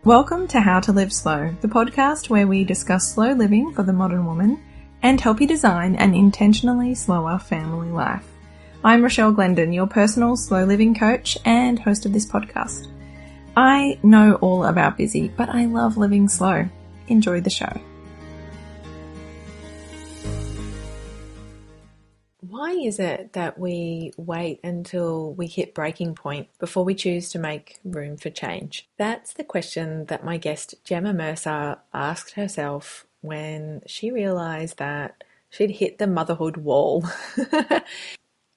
Welcome to How to Live Slow, the podcast where we discuss slow living for the modern woman and help you design an intentionally slower family life. I'm Rochelle Glendon, your personal slow living coach and host of this podcast. I know all about busy, but I love living slow. Enjoy the show. Why is it that we wait until we hit breaking point before we choose to make room for change? That's the question that my guest Gemma Mercer asked herself when she realised that she'd hit the motherhood wall.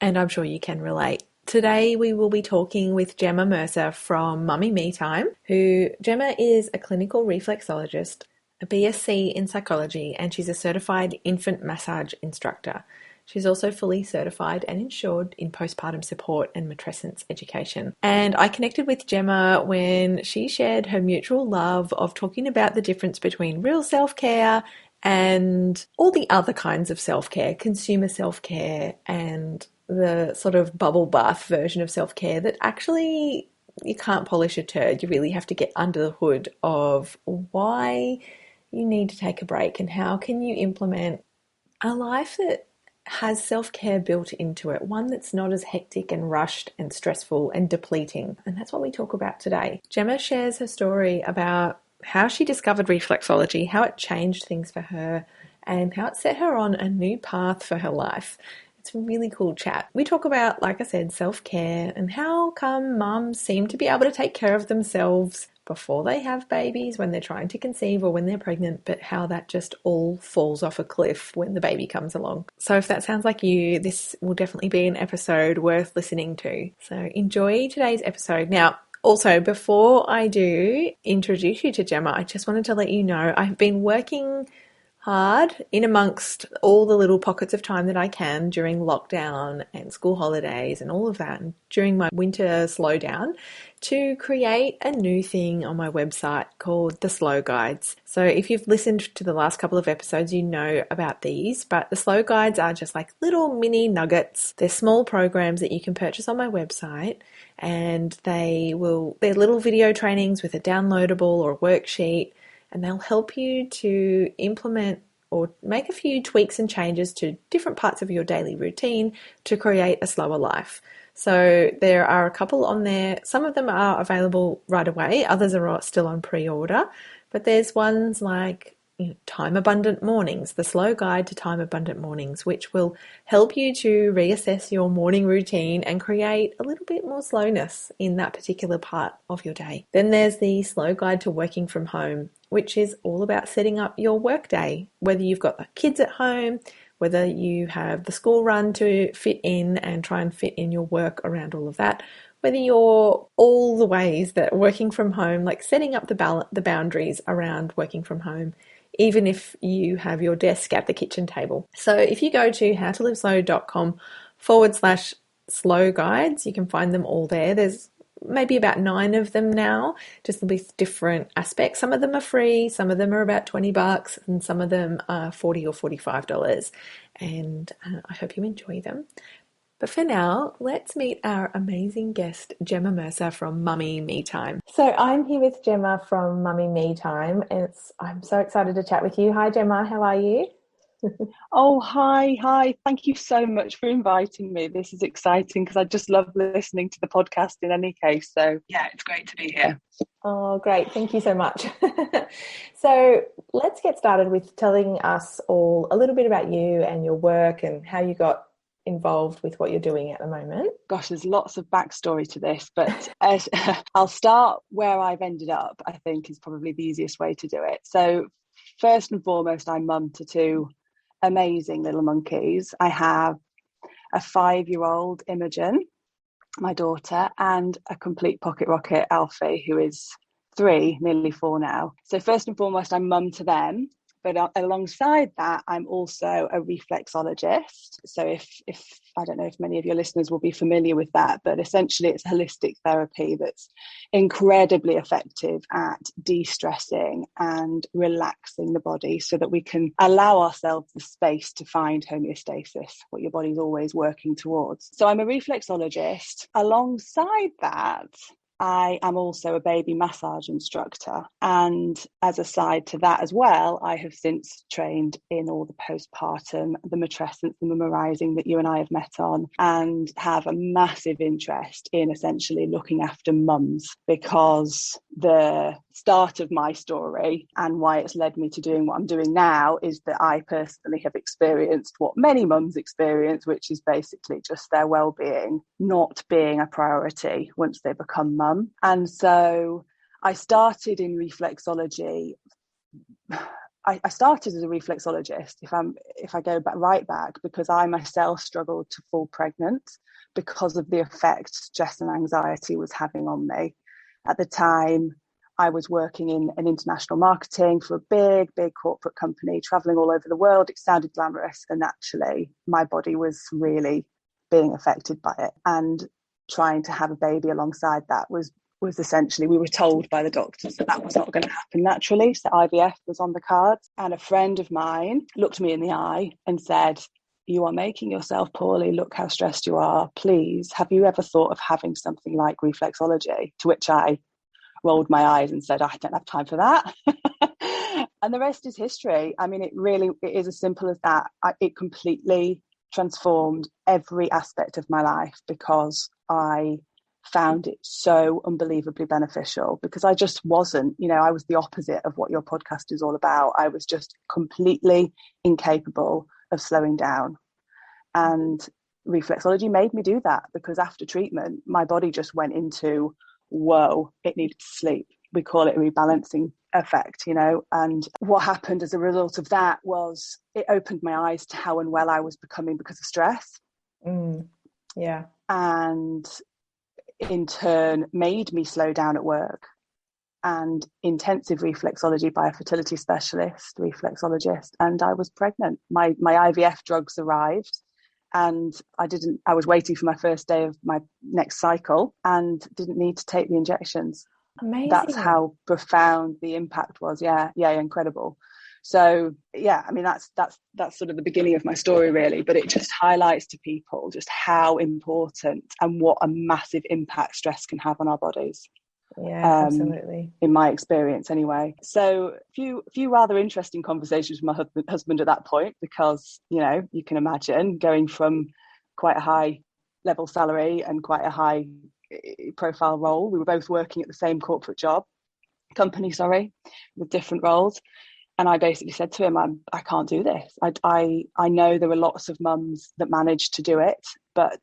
And I'm sure you can relate. Today we will be talking with Gemma Mercer from Mummy Me Time, who Gemma is a clinical reflexologist, a BSc in psychology, and she's a certified infant massage instructor. She's also fully certified and insured in postpartum support and matrescence education. And I connected with Gemma when she shared her mutual love of talking about the difference between real self-care and all the other kinds of self-care, consumer self-care, and the sort of bubble bath version of self-care that actually you can't polish a turd. You really have to get under the hood of why you need to take a break and how can you implement a life that has self-care built into it, one that's not as hectic and rushed and stressful and depleting. And that's what we talk about today. Gemma shares her story about how she discovered reflexology, how it changed things for her, and how it set her on a new path for her life. It's a really cool chat. We talk about, like I said, self-care and how come mums seem to be able to take care of themselves before they have babies, when they're trying to conceive or when they're pregnant, but how that just all falls off a cliff when the baby comes along. So if that sounds like you, this will definitely be an episode worth listening to. So enjoy today's episode. Now, also, before I do introduce you to Gemma, I just wanted to let you know I've been working hard in amongst all the little pockets of time that I can during lockdown and school holidays and all of that, and during my winter slowdown, to create a new thing on my website called the Slow Guides. So if you've listened to the last couple of episodes, you know about these, but the Slow Guides are just like little mini nuggets. They're small programs that you can purchase on my website, and they're little video trainings with a downloadable or a worksheet, and they'll help you to implement or make a few tweaks and changes to different parts of your daily routine to create a slower life. So there are a couple on there. Some of them are available right away. Others are still on pre-order. But there's ones like Time Abundant Mornings, the Slow Guide to Time Abundant Mornings, which will help you to reassess your morning routine and create a little bit more slowness in that particular part of your day. Then there's the Slow Guide to Working from Home, which is all about setting up your work day, whether you've got the kids at home, whether you have the school run to fit in and try and fit in your work around all of that, whether you're all the ways that working from home, like setting up the boundaries around working from home, even if you have your desk at the kitchen table. So if you go to howtoliveslow.com/slow guides, you can find them all there. There's maybe about 9 of them now, just with different aspects. Some of them are free, some of them are about $20, and some of them are $40 or $45. And I hope you enjoy them. But for now, let's meet our amazing guest, Gemma Mercer from Mummy Me Time. So I'm here with Gemma from Mummy Me Time, and I'm so excited to chat with you. Hi, Gemma. How are you? Oh, hi. Thank you so much for inviting me. This is exciting because I just love listening to the podcast in any case. So yeah, it's great to be here. Oh, great. Thank you so much. So let's get started with telling us all a little bit about you and your work and how you got involved with what you're doing at the moment. Gosh, there's lots of backstory to this, but I'll start where I've ended up, I think is probably the easiest way to do it. So first and foremost, I'm mum to 2 amazing little monkeys. I have a 5-year-old Imogen, my daughter, and a complete pocket rocket Alfie, who is 3, nearly 4 now. So first and foremost, I'm mum to them. But alongside that, I'm also a reflexologist. So if I don't know if many of your listeners will be familiar with that, but essentially it's holistic therapy that's incredibly effective at de-stressing and relaxing the body so that we can allow ourselves the space to find homeostasis, what your body's always working towards. So I'm a reflexologist. Alongside that, I am also a baby massage instructor. And as a side to that as well, I have since trained in all the postpartum, the matrescence, the normalising that you and I have met on, and have a massive interest in essentially looking after mums, because the start of my story and why it's led me to doing what I'm doing now is that I personally have experienced what many mums experience, which is basically just their well-being not being a priority once they become mum. And so I started in reflexology. I started as a reflexologist, if I go right back, because I myself struggled to fall pregnant because of the effect stress and anxiety was having on me. At the time, I was working in an international marketing for a big corporate company, traveling all over the world. It sounded glamorous, and actually my body was really being affected by it. And trying to have a baby alongside that was essentially, we were told by the doctors that was not going to happen naturally. So IVF was on the cards. And a friend of mine looked me in the eye and said, "You are making yourself poorly. Look how stressed you are. Please, have you ever thought of having something like reflexology?" To which I rolled my eyes and said, "I don't have time for that." And the rest is history. I mean, it is as simple as that. It completely transformed every aspect of my life because I found it so unbelievably beneficial, because I just wasn't, I was the opposite of what your podcast is all about. I was just completely incapable of slowing down. And reflexology made me do that, because after treatment, my body just went into, whoa, it needed to sleep. We call it a rebalancing effect, and what happened as a result of that was it opened my eyes to how unwell I was becoming because of stress. Yeah. And in turn made me slow down at work. And intensive reflexology by a fertility specialist, reflexologist, and I was pregnant. My IVF drugs arrived, and I was waiting for my first day of my next cycle and didn't need to take the injections. Amazing. That's how profound the impact was. Yeah, incredible. So yeah, I mean, that's sort of the beginning of my story, really, but it just highlights to people just how important and what a massive impact stress can have on our bodies. Yeah, absolutely. In my experience anyway. So few rather interesting conversations with my husband at that point, because you can imagine going from quite a high level salary and quite a high profile role. We were both working at the same corporate company, with different roles. And I basically said to him, I can't do this. I know there are lots of mums that manage to do it, but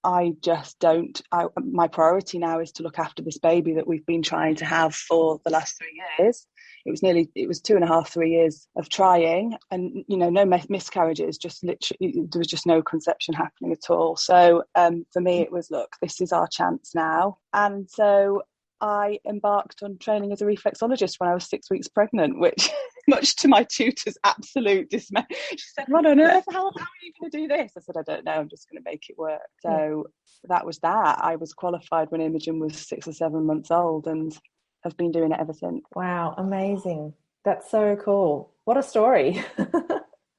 I just don't. My priority now is to look after this baby that we've been trying to have for the last 3 years. It was 2.5, 3 years of trying, and no miscarriages, just literally there was just no conception happening at all. So for me it was, look, this is our chance now. And so I embarked on training as a reflexologist when I was 6 weeks pregnant, which much to my tutor's absolute dismay, she said, "What on earth? How are you going to do this?" I said, "I don't know, I'm just going to make it work." So that was that. I was qualified when Imogen was 6 or 7 months old and have been doing it ever since. Wow, amazing. That's so cool. What a story.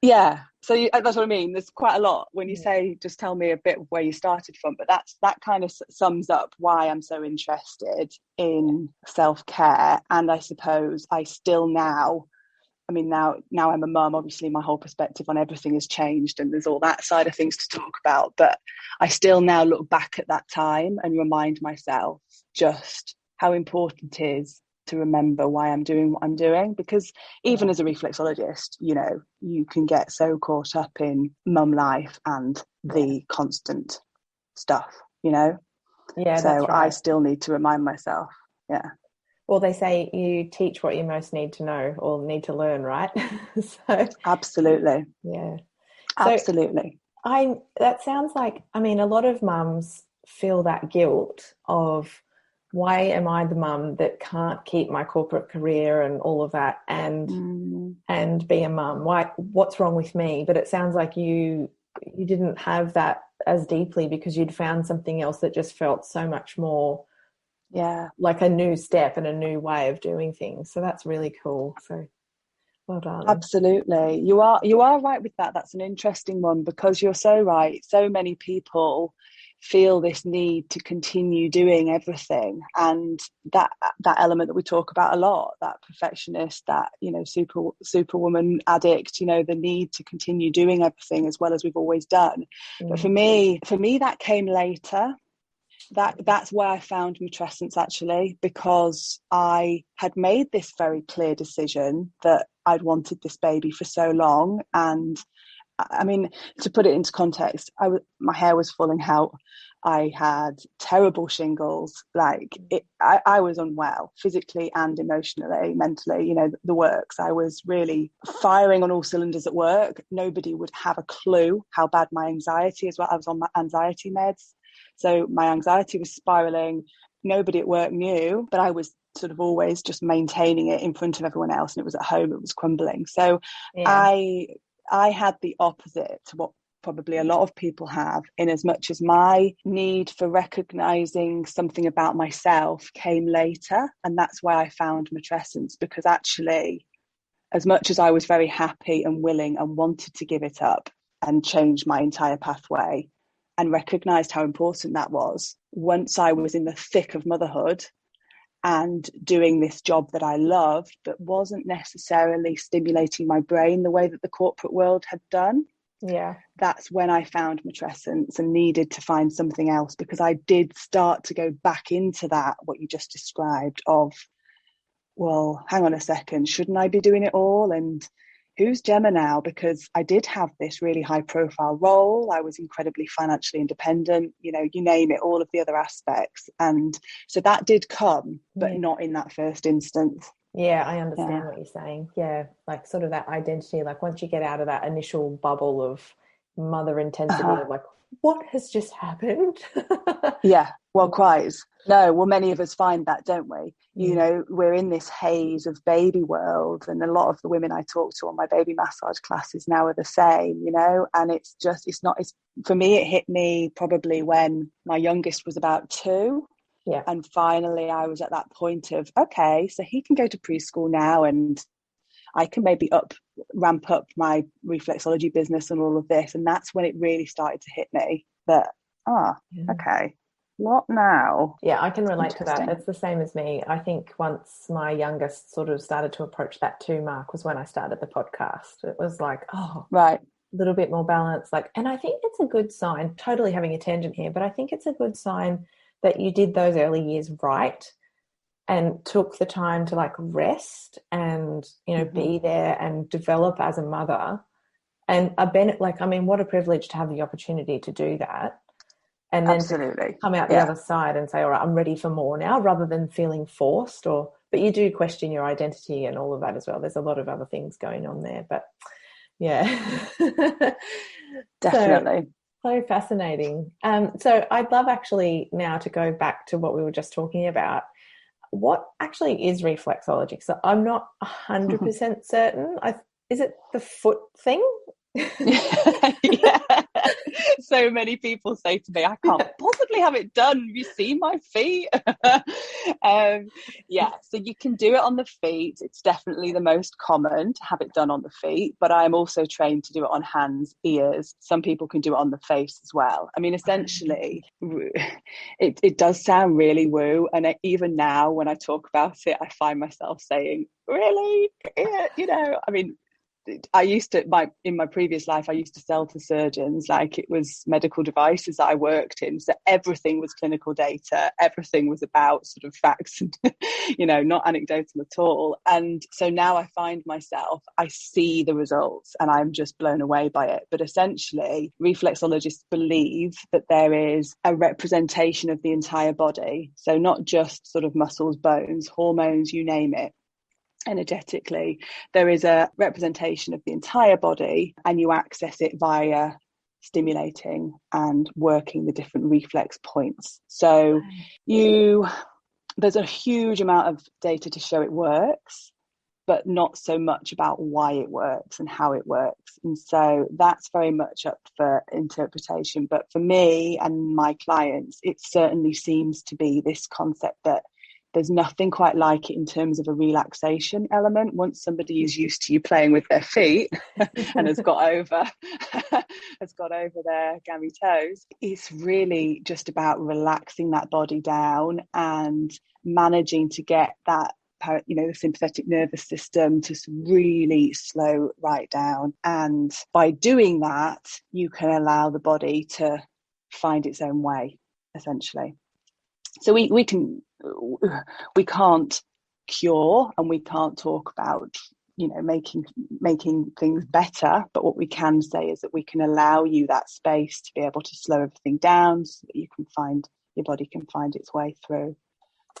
Yeah, so that's what I mean. There's quite a lot when you say, just tell me a bit of where you started from, but that kind of sums up why I'm so interested in self-care. And I suppose I still now I'm a mum. Obviously my whole perspective on everything has changed, and there's all that side of things to talk about, but I still now look back at that time and remind myself just how important it is to remember why I'm doing what I'm doing, because even as a reflexologist, you can get so caught up in mum life and the constant stuff, Yeah, so that's right. I still need to remind myself. Yeah. Well, they say you teach what you most need to know or need to learn, right? So Absolutely. yeah. So Absolutely. that sounds like, a lot of mums feel that guilt of, why am I the mum that can't keep my corporate career and all of that and be a mum? What's wrong with me? But it sounds like you didn't have that as deeply, because you'd found something else that just felt so much more like a new step and a new way of doing things. So that's really cool. So well done. Absolutely. You are right with that. That's an interesting one, because you're so right. So many people feel this need to continue doing everything, and that element that we talk about a lot, that perfectionist, that, you know, superwoman addict, you know, the need to continue doing everything as well as we've always done. But for me that came later. That's where I found matrescence, actually, because I had made this very clear decision that I'd wanted this baby for so long. And I mean, to put it into context, my hair was falling out. I had terrible shingles. I was unwell physically and emotionally, mentally, you know, the works. I was really firing on all cylinders at work. Nobody would have a clue how bad my anxiety is. Well, I was on my anxiety meds. So my anxiety was spiraling. Nobody at work knew, but I was sort of always just maintaining it in front of everyone else. And it was at home, it was crumbling. So I had the opposite to what probably a lot of people have, in as much as my need for recognizing something about myself came later. And that's why I found matrescence, because actually, as much as I was very happy and willing and wanted to give it up and change my entire pathway, and recognized how important that was, once I was in the thick of motherhood and doing this job that I loved, but wasn't necessarily stimulating my brain the way that the corporate world had done. Yeah. That's when I found matrescence and needed to find something else, because I did start to go back into that, what you just described, of, well, hang on a second, shouldn't I be doing it all? And who's Gemma now? Because I did have this really high profile role. I was incredibly financially independent, you know, you name it, all of the other aspects. And so that did come, but not in that first instance. Yeah, I understand what you're saying. Yeah, like sort of that identity, like once you get out of that initial bubble of mother intensity, of like, what has just happened? Yeah, well, quite. No, well, many of us find that, don't we? You know, we're in this haze of baby world, and a lot of the women I talk to on my baby massage classes now are the same, you know, and it's for me, it hit me probably when my youngest was about 2. Yeah. And finally I was at that point of, okay, so he can go to preschool now, and I can maybe ramp up my reflexology business and all of this. And that's when it really started to hit me that, okay, what now? Yeah, I can relate to that. It's the same as me. I think once my youngest sort of started to approach that 2 mark was when I started the podcast. It was like, right, a little bit more balance. Like, and I think it's a good sign, totally having a tangent here, but I think it's a good sign that you did those early years right and took the time to like rest and, you know, be there and develop as a mother. And what a privilege to have the opportunity to do that. And then to come out the other side and say, all right, I'm ready for more now, rather than feeling forced. But you do question your identity and all of that as well. There's a lot of other things going on there, but yeah. Definitely. So fascinating. So I'd love actually now to go back to what we were just talking about. What actually is reflexology? So I'm not 100% certain. Is it the foot thing? Yeah. So many people say to me, I can't possibly have it done. Have you seen my feet? So you can do it on the feet. It's definitely the most common to have it done on the feet, but I'm also trained to do it on hands, ears. Some people can do it on the face as well. I mean, essentially, it does sound really woo, and even now when I talk about it, I find myself saying, really? Yeah, you know, I mean, I used to, in my previous life, I used to sell to surgeons like it was medical devices that I worked in. So everything was clinical data. Everything was about sort of facts and, you know, not anecdotal at all. And so now I find myself, I see the results and I'm just blown away by it. But essentially, reflexologists believe that there is a representation of the entire body. So not just sort of muscles, bones, hormones, you name it. Energetically, there is a representation of the entire body, and you access it via stimulating and working the different reflex points. So there's a huge amount of data to show it works, but not so much about why it works and how it works. And so that's very much up for interpretation. But for me and my clients, it certainly seems to be this concept that there's nothing quite like it in terms of a relaxation element. Once somebody is used to you playing with their feet and has got over their gammy toes, it's really just about relaxing that body down and managing to get that, the sympathetic nervous system to really slow right down. And by doing that, you can allow the body to find its own way, essentially. So we can't cure, and we can't talk about making things better, but what we can say is that we can allow you that space to be able to slow everything down so that your body can find its way through.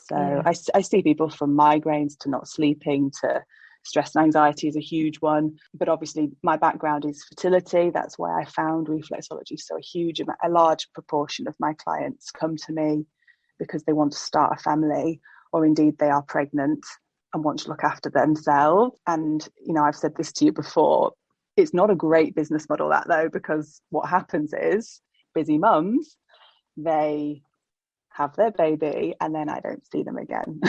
So yeah. I see people from migraines to not sleeping to stress and anxiety is a huge one. But obviously my background is fertility. That's why I found reflexology. So a large proportion of my clients come to me because they want to start a family, or indeed they are pregnant and want to look after themselves. And, I've said this to you before, it's not a great business model that though, because what happens is busy mums, they have their baby and then I don't see them again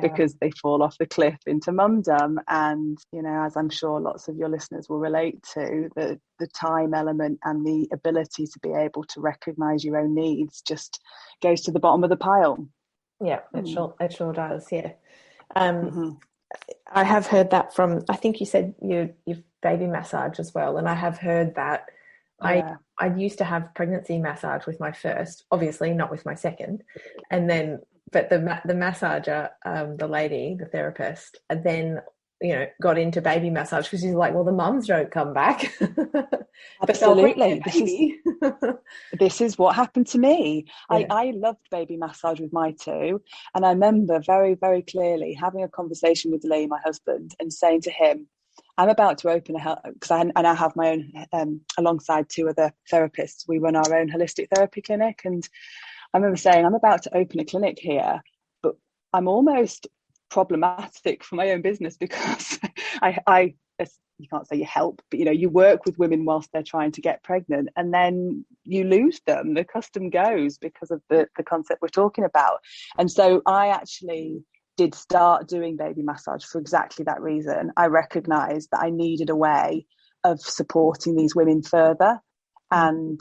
because they fall off the cliff into mumdom. And as I'm sure lots of your listeners will relate to, the time element and the ability to be able to recognize your own needs just goes to the bottom of the pile. It sure does. I have heard that from, I think you said you baby massage as well, and I have heard that. I used to have pregnancy massage with my first, obviously not with my second, and then but the massager, the lady, the therapist, then got into baby massage because she's like, well, the mums don't come back. Absolutely. This is what happened to me. Yeah. I loved baby massage with my two, and I remember very, very clearly having a conversation with Lee, my husband, and saying to him, I'm about to open because I now have my own, alongside two other therapists, we run our own holistic therapy clinic. And I remember saying, I'm about to open a clinic here, but I'm almost problematic for my own business because you can't say you help, but you work with women whilst they're trying to get pregnant, and then you lose them. The custom goes because of the concept we're talking about. And so I actually did start doing baby massage for exactly that reason. I recognized that I needed a way of supporting these women further, and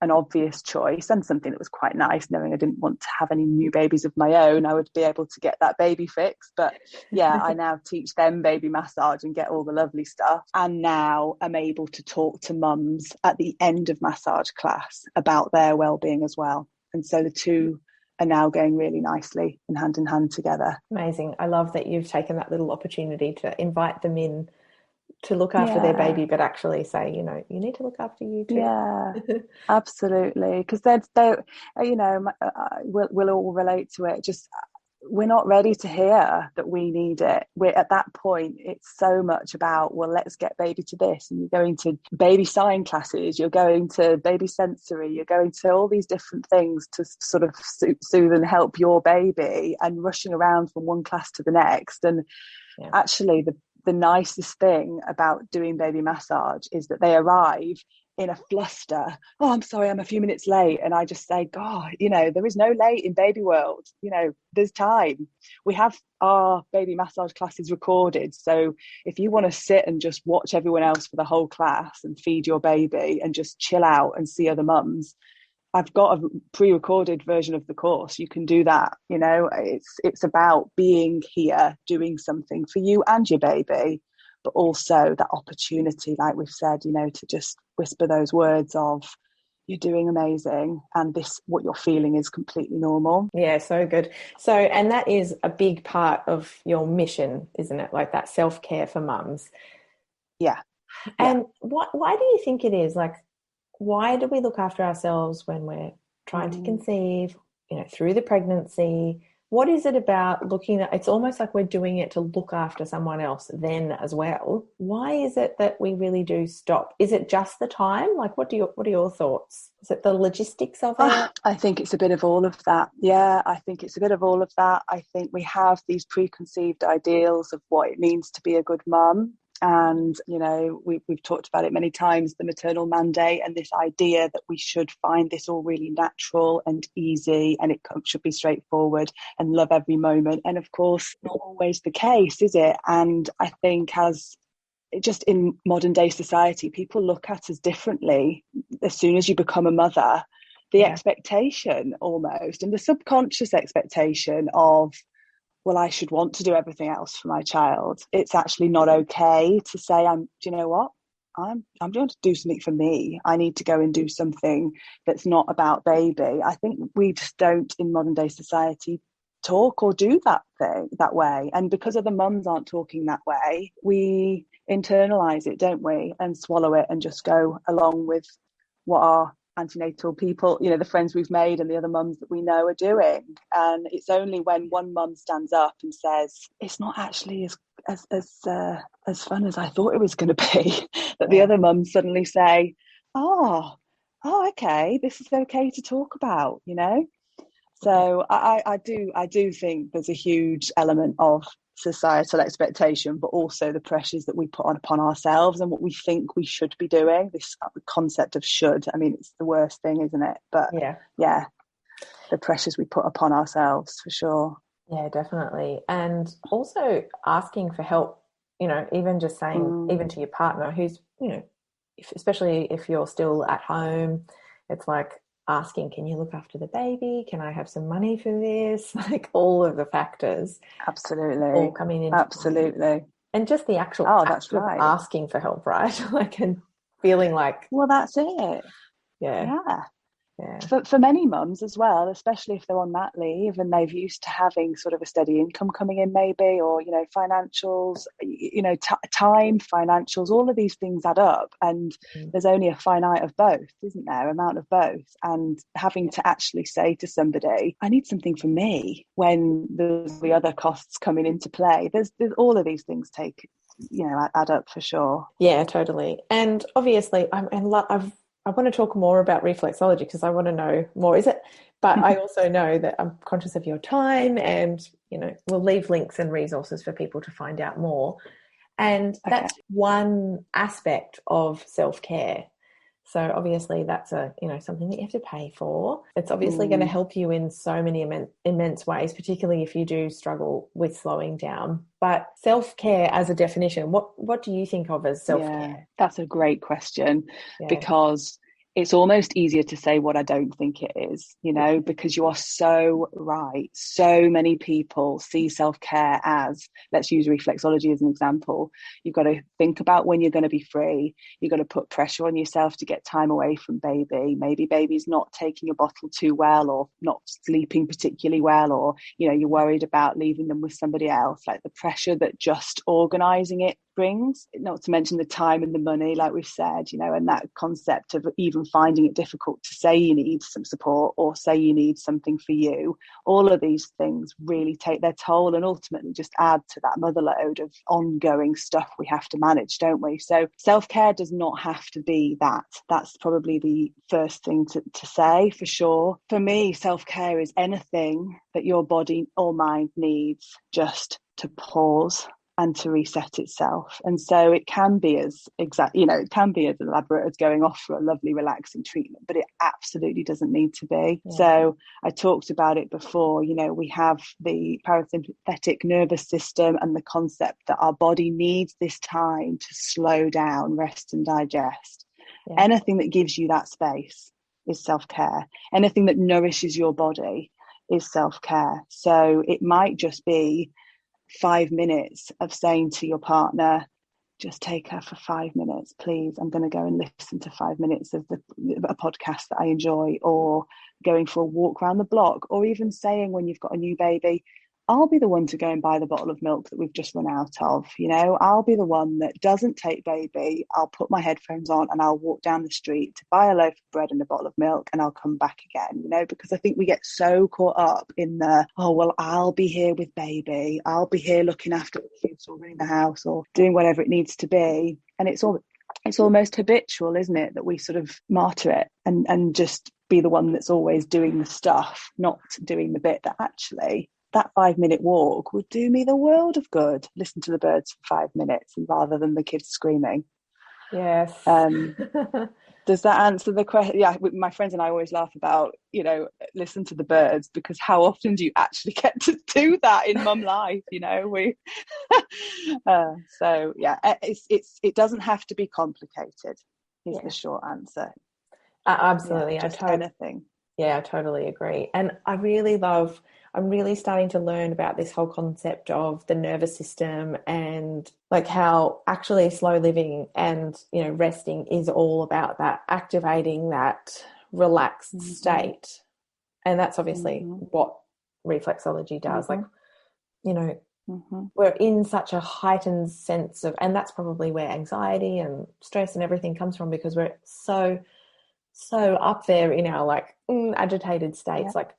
an obvious choice and something that was quite nice, knowing I didn't want to have any new babies of my own, I would be able to get that baby fix. But yeah, I now teach them baby massage and get all the lovely stuff. And now I'm able to talk to mums at the end of massage class about their well-being as well. And so the two are now going really nicely and hand together. Amazing. I love that you've taken that little opportunity to invite them in to look after their baby, but actually say, you need to look after you too. Yeah, absolutely. Because we'll all relate to it. Just we're not ready to hear that we need it. We're at that point, it's so much about, well, let's get baby to this. And you're going to baby sign classes, you're going to baby sensory, you're going to all these different things to sort of soothe and help your baby, and rushing around from one class to the next. And actually the nicest thing about doing baby massage is that they arrive in a fluster. Oh, I'm sorry, I'm a few minutes late. And I just say, God, there is no late in baby world. There's time. We have our baby massage classes recorded. So if you want to sit and just watch everyone else for the whole class and feed your baby and just chill out and see other mums, I've got a pre-recorded version of the course. You can do that. It's about being here, doing something for you and your baby, but also that opportunity, like we've said, to just whisper those words of, you're doing amazing, and this, what you're feeling is completely normal. Yeah, so good. So, and that is a big part of your mission, isn't it? Like that self-care for mums. Yeah. And why do you think it is? Like, why do we look after ourselves when we're trying to conceive, through the pregnancy? What is it about looking at, it's almost like we're doing it to look after someone else then as well. Why is it that we really do stop? Is it just the time? Like, what are your thoughts? Is it the logistics of it? I think it's a bit of all of that. Yeah, I think it's a bit of all of that. I think we have these preconceived ideals of what it means to be a good mum. And, you know, we've talked about it many times, the maternal mandate and this idea that we should find this all really natural and easy, and it should be straightforward and love every moment. And of course, not always the case, is it? And I think as just in modern day society, people look at us differently as soon as you become a mother. The expectation almost, and the subconscious expectation of, well, I should want to do everything else for my child. It's actually not okay to say, do you know what? I'm going to do something for me. I need to go and do something that's not about baby. I think we just don't in modern day society talk or do that way. And because other mums aren't talking that way, we internalize it, don't we? And swallow it and just go along with what our antenatal people, you know, the friends we've made and the other mums that we know are doing. And it's only when one mum stands up and says, it's not actually as fun as I thought it was going to be, that the other mums suddenly say, oh, okay, this is okay to talk about, you know. So I do think there's a huge element of societal expectation, but also the pressures that we put on upon ourselves and what we think we should be doing. This concept of should, I mean, it's the worst thing, isn't it? But yeah, the pressures we put upon ourselves, for sure. Yeah, definitely. And also asking for help, you know, even just saying, even to your partner who's, you know, especially if you're still at home, it's like asking, can you look after the baby? Can I have some money for this? Like all of the factors. Absolutely. All coming in. Absolutely. And just the actual that's right. of asking for help, right? Like, and feeling like. Well, that's it. Yeah. For many mums as well, especially if they're on mat leave and they've used to having sort of a steady income coming in maybe, or, you know, financials, you know, time, financials, all of these things add up, and there's only a finite of both, isn't there? Amount of both. And having to actually say to somebody, I need something for me, when there's the other costs coming into play, there's all of these things take, you know, add up for sure. Yeah, totally. And obviously I want to talk more about reflexology because I want to know more. But I also know that I'm conscious of your time, and, you know, we'll leave links and resources for people to find out more. And that's one aspect of self-care. So obviously that's something that you have to pay for. It's obviously going to help you in so many immense ways, particularly if you do struggle with slowing down. But self-care as a definition, what do you think of as self-care? Yeah, that's a great question, because it's almost easier to say what I don't think it is, you know, because you are so right. So many people see self-care as, let's use reflexology as an example. You've got to think about when you're going to be free. You've got to put pressure on yourself to get time away from baby. Maybe baby's not taking a bottle too well, or not sleeping particularly well, or, you know, you're worried about leaving them with somebody else. Like the pressure that just organising it brings, not to mention the time and the money, like we've said, you know, and that concept of even finding it difficult to say you need some support or say you need something for you. All of these things really take their toll and ultimately just add to that mother load of ongoing stuff we have to manage, don't we? So self-care does not have to be that. That's probably the first thing to say, for sure. For me, self-care is anything that your body or mind needs just to pause and to reset itself. And so it can be as it can be as elaborate as going off for a lovely relaxing treatment, but it absolutely doesn't need to be. So I talked about it before, you know, we have the parasympathetic nervous system and the concept that our body needs this time to slow down, rest and digest. Anything that gives you that space is self-care. Anything that nourishes your body is self-care. So it might just be 5 minutes of saying to your partner, just take her for 5 minutes, please. I'm going to go and listen to 5 minutes of a podcast that I enjoy, or going for a walk around the block, or even saying when you've got a new baby, I'll be the one to go and buy the bottle of milk that we've just run out of. You know, I'll be the one that doesn't take baby. I'll put my headphones on and I'll walk down the street to buy a loaf of bread and a bottle of milk, and I'll come back again, you know, because I think we get so caught up in the, oh, well, I'll be here with baby. I'll be here looking after the kids or running the house or doing whatever it needs to be. And it's almost habitual, isn't it, that we sort of martyr it and just be the one that's always doing the stuff, not doing the bit that actually that 5-minute walk would do me the world of good. Listen to the birds for 5 minutes rather than the kids screaming. Yes. Does that answer the question? Yeah, my friends and I always laugh about, listen to the birds, because how often do you actually get to do that in mum life? So yeah, it doesn't have to be complicated, is the short answer. Absolutely. Yeah, just anything. Yeah, I totally agree. And I'm really starting to learn about this whole concept of the nervous system, and like how actually slow living and, resting is all about that, activating that relaxed state. And that's obviously what reflexology does. Like, we're in such a heightened sense of, and that's probably where anxiety and stress and everything comes from, because we're so up there in our agitated states. Like,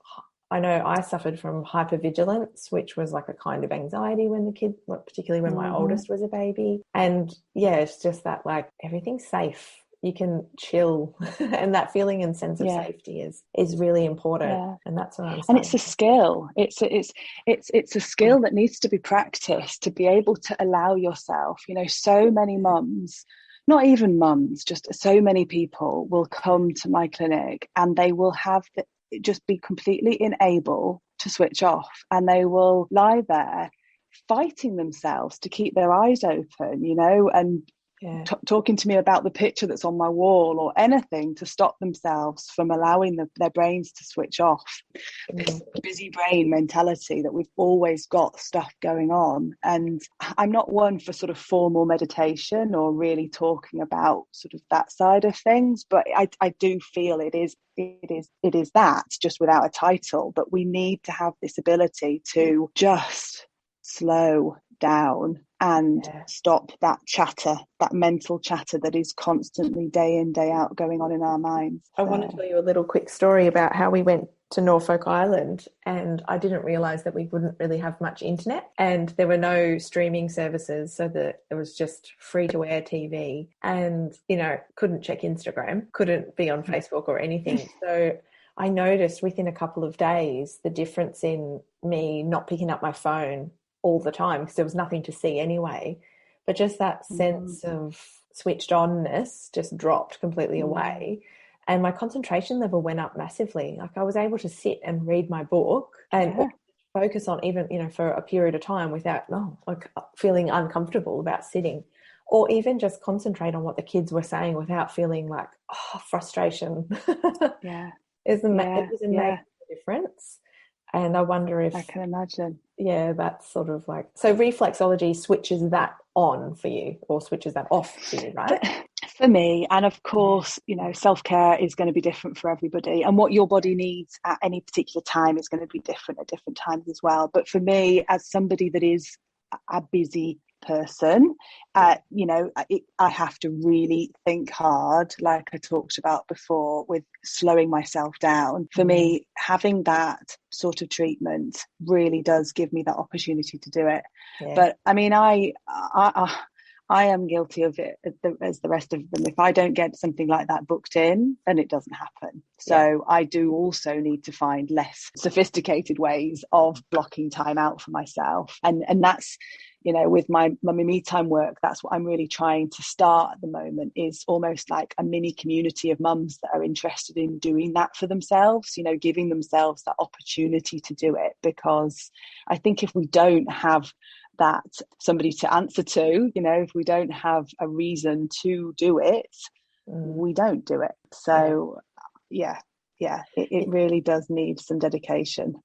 I know I suffered from hypervigilance, which was like a kind of anxiety when the kid, particularly when my oldest was a baby. And yeah, it's just that like everything's safe. You can chill, and that feeling and sense of safety is really important. Yeah. And that's what I'm saying. And it's a skill. It's a skill that needs to be practiced to be able to allow yourself. So many mums, not even mums, just so many people will come to my clinic and they will just be completely unable to switch off, and they will lie there fighting themselves to keep their eyes open, and talking to me about the picture that's on my wall or anything to stop themselves from allowing their brains to switch off. This busy brain mentality that we've always got stuff going on. And I'm not one for sort of formal meditation or really talking about sort of that side of things, but I do feel it is that, just without a title. But we need to have this ability to just slow down and stop that chatter, that mental chatter that is constantly day in, day out going on in our minds. I want to tell you a little quick story about how we went to Norfolk Island, and I didn't realise that we wouldn't really have much internet, and there were no streaming services, so that it was just free-to-air TV, and, couldn't check Instagram, couldn't be on Facebook or anything. So I noticed within a couple of days the difference in me not picking up my phone all the time, because there was nothing to see anyway, but just that sense of switched onness just dropped completely away, and my concentration level went up massively. Like, I was able to sit and read my book and focus on, even for a period of time, without feeling uncomfortable about sitting, or even just concentrate on what the kids were saying without feeling like frustration. It was a major difference. And I wonder if... I can imagine. Yeah, that's sort of like... So reflexology switches that on for you, or switches that off for you, right? For me, and of course, self-care is going to be different for everybody. And what your body needs at any particular time is going to be different at different times as well. But for me, as somebody that is a busy person, I have to really think hard, like I talked about before, with slowing myself down. For me, having that sort of treatment really does give me that opportunity to do it. But I mean, I am guilty of it as the rest of them. If I don't get something like that booked in, then it doesn't happen. So I do also need to find less sophisticated ways of blocking time out for myself. And that's, with my mummy me time work, that's what I'm really trying to start at the moment, is almost like a mini community of mums that are interested in doing that for themselves, giving themselves that opportunity to do it. Because I think if we don't have that somebody to answer to, if we don't have a reason to do it, we don't do it. So it really does need some dedication.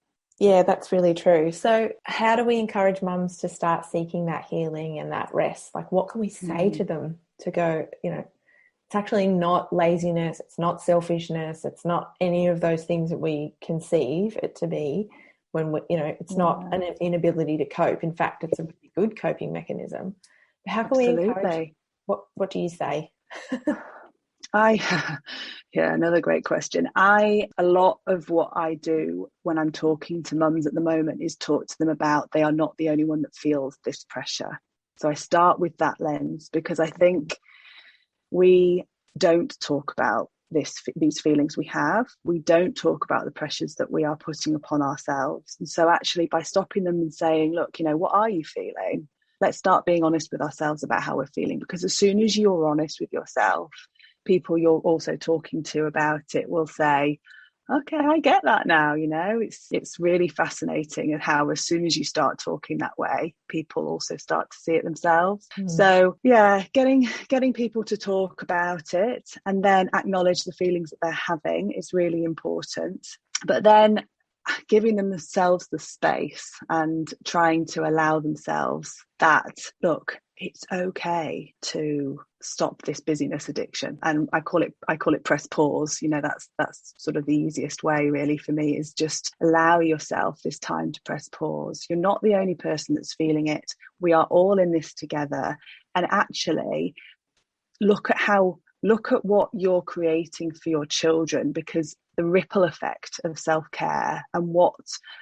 Yeah, that's really true. So how do we encourage mums to start seeking that healing and that rest? Like, what can we say to them to go, it's actually not laziness, it's not selfishness, it's not any of those things that we conceive it to be, when we, it's not an inability to cope. In fact, it's a really good coping mechanism. But how can we encourage? What do you say? Another great question. A lot of what I do when I'm talking to mums at the moment is talk to them about they are not the only one that feels this pressure. So I start with that lens, because I think we don't talk about these feelings we have. We don't talk about the pressures that we are putting upon ourselves. And so actually by stopping them and saying, look, what are you feeling? Let's start being honest with ourselves about how we're feeling, because as soon as you're honest with yourself, people you're also talking to about it will say, okay, I get that now. It's really fascinating at how as soon as you start talking that way, people also start to see it themselves. So yeah, getting people to talk about it and then acknowledge the feelings that they're having is really important. But then giving themselves the space and trying to allow themselves that, look, it's okay to stop this busyness addiction. And I call it press pause. That's sort of the easiest way really for me, is just allow yourself this time to press pause. You're not the only person that's feeling it. We are all in this together. And actually look at what you're creating for your children, because the ripple effect of self-care and what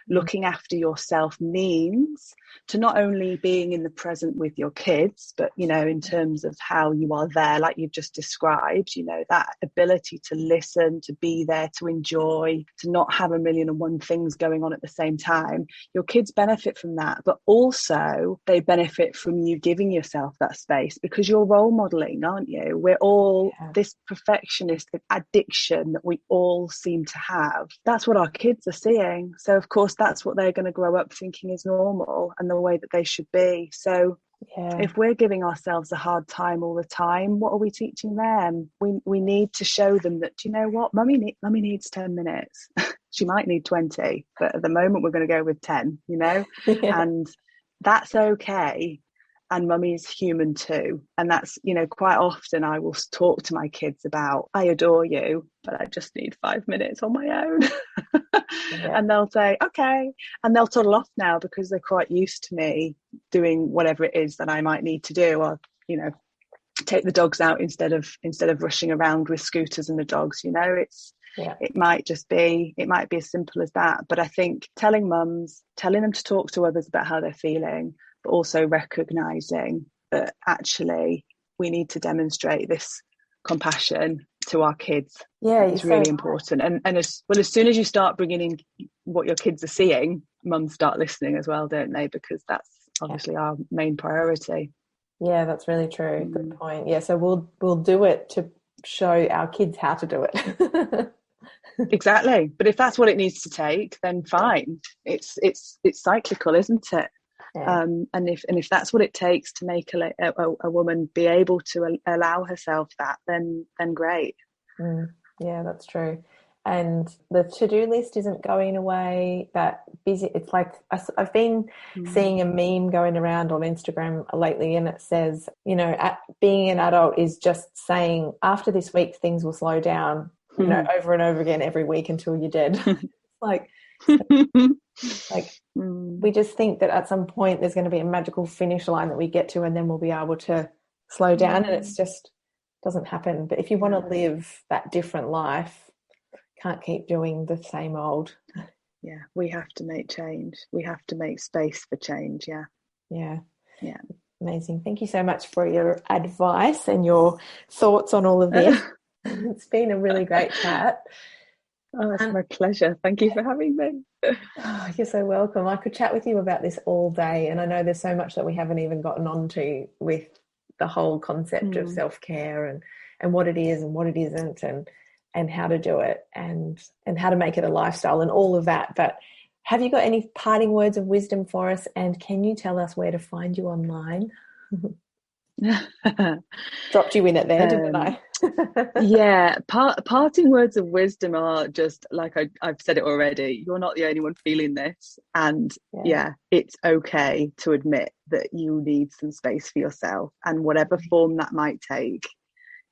looking after yourself means to not only being in the present with your kids, but, in terms of how you are there, like you've just described, that ability to listen, to be there, to enjoy, to not have a million and one things going on at the same time. Your kids benefit from that, but also they benefit from you giving yourself that space, because you're role modeling, aren't you? We're all this perfectionist addiction that we all seem to have. That's what our kids are seeing. So of course that's what they're going to grow up thinking is normal and the way that they should be. So if we're giving ourselves a hard time all the time, what are we teaching them? We need to show them that, what, mummy needs 10 minutes. She might need 20, but at the moment we're going to go with 10, and that's okay. And mummy's human too. And that's, quite often I will talk to my kids about, I adore you, but I just need 5 minutes on my own. And they'll say, okay. And they'll toddle off now because they're quite used to me doing whatever it is that I might need to do, or, take the dogs out instead of rushing around with scooters and the dogs. It might be as simple as that. But I think telling them to talk to others about how they're feeling, but also recognizing that actually we need to demonstrate this compassion to our kids. It's really important. And as soon as you start bringing in what your kids are seeing, mums start listening as well, don't they? Because that's obviously our main priority. Yeah, that's really true. Good point. Yeah, so we'll do it to show our kids how to do it. Exactly. But if that's what it needs to take, then fine. It's cyclical, isn't it? Yeah. And if that's what it takes to make a woman be able to allow herself that, then great. Yeah, that's true. And the to-do list isn't going away. That busy. It's like I've been seeing a meme going around on Instagram lately, and it says, being an adult is just saying after this week things will slow down, over and over again every week until you're dead. We just think that at some point there's going to be a magical finish line that we get to, and then we'll be able to slow down, and it's just doesn't happen. But if you want to live that different life, can't keep doing the same old. Yeah, we have to make change. We have to make space for change. Yeah. Amazing. Thank you so much for your advice and your thoughts on all of this. It's been a really great chat. Oh, it's my pleasure. Thank you for having me. Oh, you're so welcome. I could chat with you about this all day, and I know there's so much that we haven't even gotten onto with the whole concept of self-care and what it is and what it isn't, and how to do it and how to make it a lifestyle and all of that. But have you got any parting words of wisdom for us, and can you tell us where to find you online? Dropped you in it there, didn't I? Yeah, parting words of wisdom are just like I've said it already. You're not the only one feeling this, and it's okay to admit that you need some space for yourself, and whatever form that might take,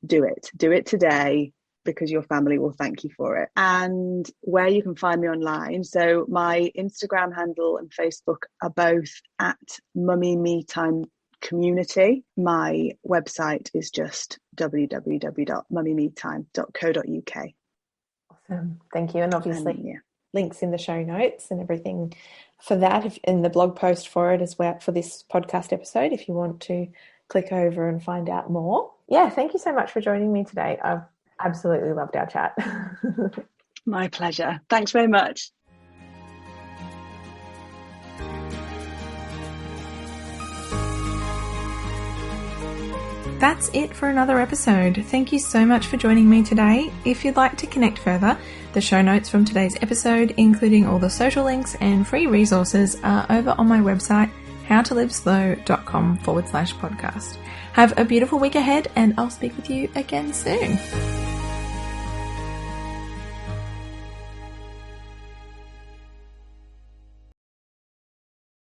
do it today, because your family will thank you for it. And where you can find me online, so my Instagram handle and Facebook are both at Mummy Me Time Community. My website is just www.mummymetime.co.uk. Awesome. Thank you. And obviously links in the show notes and everything for that, in the blog post for it as well, for this podcast episode, if you want to click over and find out more. Yeah, thank you so much for joining me today. I've Absolutely loved our chat. My pleasure. Thanks very much. That's it for another episode. Thank you so much for joining me today. If you'd like to connect further, the show notes from today's episode, including all the social links and free resources, are over on my website, howtoliveslow.com/podcast. Have a beautiful week ahead, and I'll speak with you again soon.